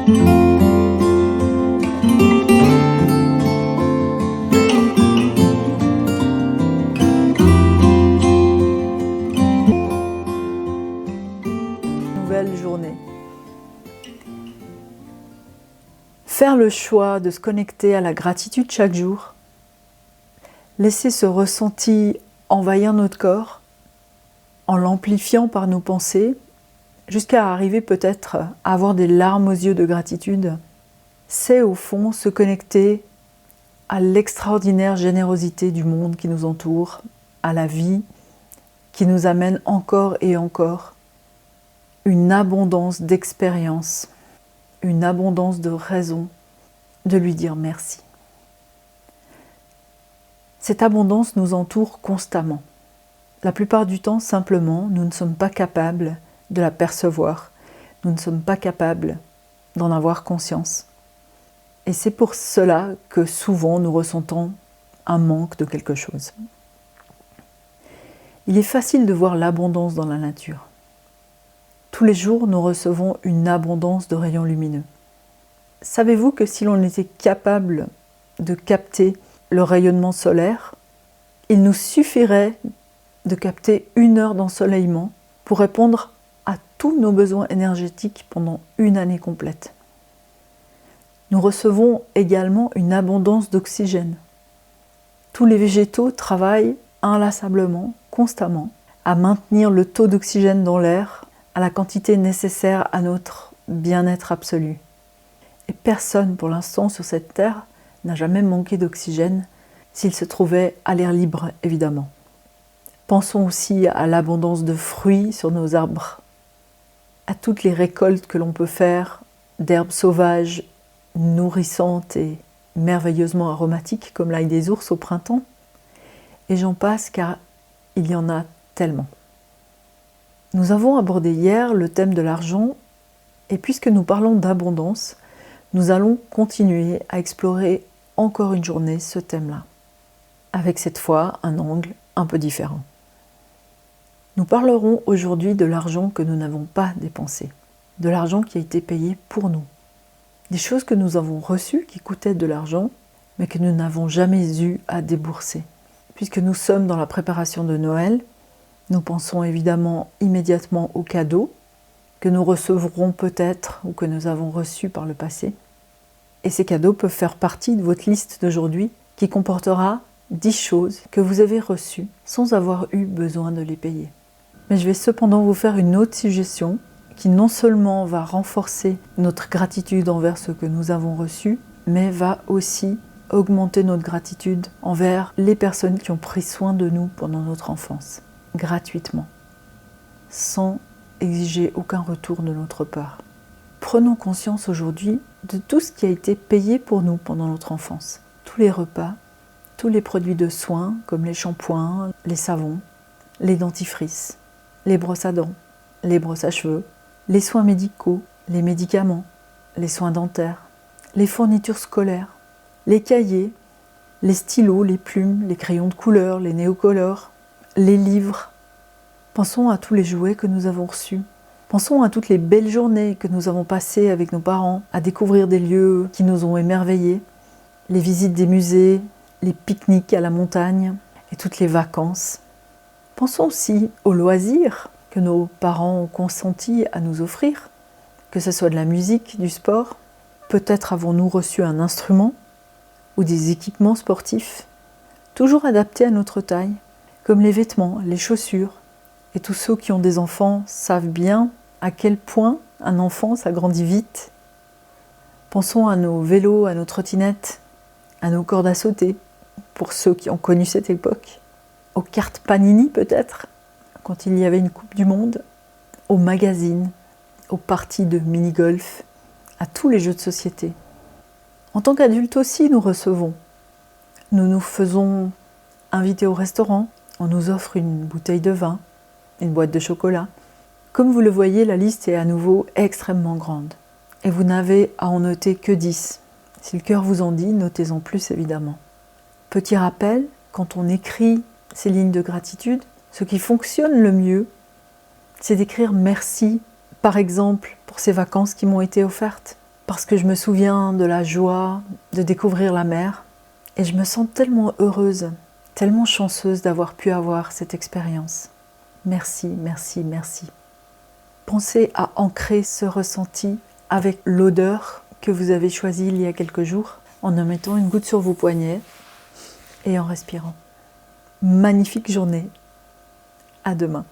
Nouvelle journée. Faire le choix de se connecter à la gratitude chaque jour, laisser ce ressenti envahir notre corps, en l'amplifiant par nos pensées, jusqu'à arriver peut-être à avoir des larmes aux yeux de gratitude, c'est au fond se connecter à l'extraordinaire générosité du monde qui nous entoure, à la vie qui nous amène encore et encore une abondance d'expériences, une abondance de raisons de lui dire merci. Cette abondance nous entoure constamment. La plupart du temps, simplement, nous ne sommes pas capables de la percevoir. Nous ne sommes pas capables d'en avoir conscience. Et c'est pour cela que souvent nous ressentons un manque de quelque chose. Il est facile de voir l'abondance dans la nature. Tous les jours, nous recevons une abondance de rayons lumineux. Savez-vous que si l'on était capable de capter le rayonnement solaire, il nous suffirait de capter 1 heure d'ensoleillement pour répondre à tous nos besoins énergétiques pendant une année complète. Nous recevons également une abondance d'oxygène. Tous les végétaux travaillent inlassablement, constamment, à maintenir le taux d'oxygène dans l'air à la quantité nécessaire à notre bien-être absolu. Et personne pour l'instant sur cette terre n'a jamais manqué d'oxygène s'il se trouvait à l'air libre, évidemment. Pensons aussi à l'abondance de fruits sur nos arbres, à toutes les récoltes que l'on peut faire d'herbes sauvages, nourrissantes et merveilleusement aromatiques comme l'ail des ours au printemps. Et j'en passe car il y en a tellement. Nous avons abordé hier le thème de l'argent et puisque nous parlons d'abondance, nous allons continuer à explorer encore une journée ce thème-là, avec cette fois un angle un peu différent. Nous parlerons aujourd'hui de l'argent que nous n'avons pas dépensé, de l'argent qui a été payé pour nous, des choses que nous avons reçues qui coûtaient de l'argent, mais que nous n'avons jamais eu à débourser. Puisque nous sommes dans la préparation de Noël, nous pensons évidemment immédiatement aux cadeaux que nous recevrons peut-être ou que nous avons reçus par le passé. Et ces cadeaux peuvent faire partie de votre liste d'aujourd'hui qui comportera 10 choses que vous avez reçues sans avoir eu besoin de les payer. Mais je vais cependant vous faire une autre suggestion qui non seulement va renforcer notre gratitude envers ce que nous avons reçu, mais va aussi augmenter notre gratitude envers les personnes qui ont pris soin de nous pendant notre enfance, gratuitement, sans exiger aucun retour de notre part. Prenons conscience aujourd'hui de tout ce qui a été payé pour nous pendant notre enfance. Tous les repas, tous les produits de soins comme les shampoings, les savons, les dentifrices, les brosses à dents, les brosses à cheveux, les soins médicaux, les médicaments, les soins dentaires, les fournitures scolaires, les cahiers, les stylos, les plumes, les crayons de couleur, les néocolores, les livres. Pensons à tous les jouets que nous avons reçus. Pensons à toutes les belles journées que nous avons passées avec nos parents, à découvrir des lieux qui nous ont émerveillés, les visites des musées, les pique-niques à la montagne et toutes les vacances. Pensons aussi aux loisirs que nos parents ont consenti à nous offrir, que ce soit de la musique, du sport. Peut-être avons-nous reçu un instrument ou des équipements sportifs, toujours adaptés à notre taille, comme les vêtements, les chaussures. Et tous ceux qui ont des enfants savent bien à quel point un enfant s'agrandit vite. Pensons à nos vélos, à nos trottinettes, à nos cordes à sauter, pour ceux qui ont connu cette époque, aux cartes Panini peut-être, quand il y avait une Coupe du Monde, aux magazines, aux parties de mini-golf, à tous les jeux de société. En tant qu'adultes aussi, nous recevons. Nous nous faisons inviter au restaurant, on nous offre une bouteille de vin, une boîte de chocolat. Comme vous le voyez, la liste est à nouveau extrêmement grande. Et vous n'avez à en noter que 10. Si le cœur vous en dit, notez-en plus évidemment. Petit rappel, quand on écrit ces lignes de gratitude, ce qui fonctionne le mieux, c'est d'écrire merci, par exemple, pour ces vacances qui m'ont été offertes. parce que je me souviens de la joie de découvrir la mer et je me sens tellement heureuse, tellement chanceuse d'avoir pu avoir cette expérience. Merci, merci, merci. Pensez à ancrer ce ressenti avec l'odeur que vous avez choisie il y a quelques jours, en en mettant une goutte sur vos poignets et en respirant. Magnifique journée. À demain.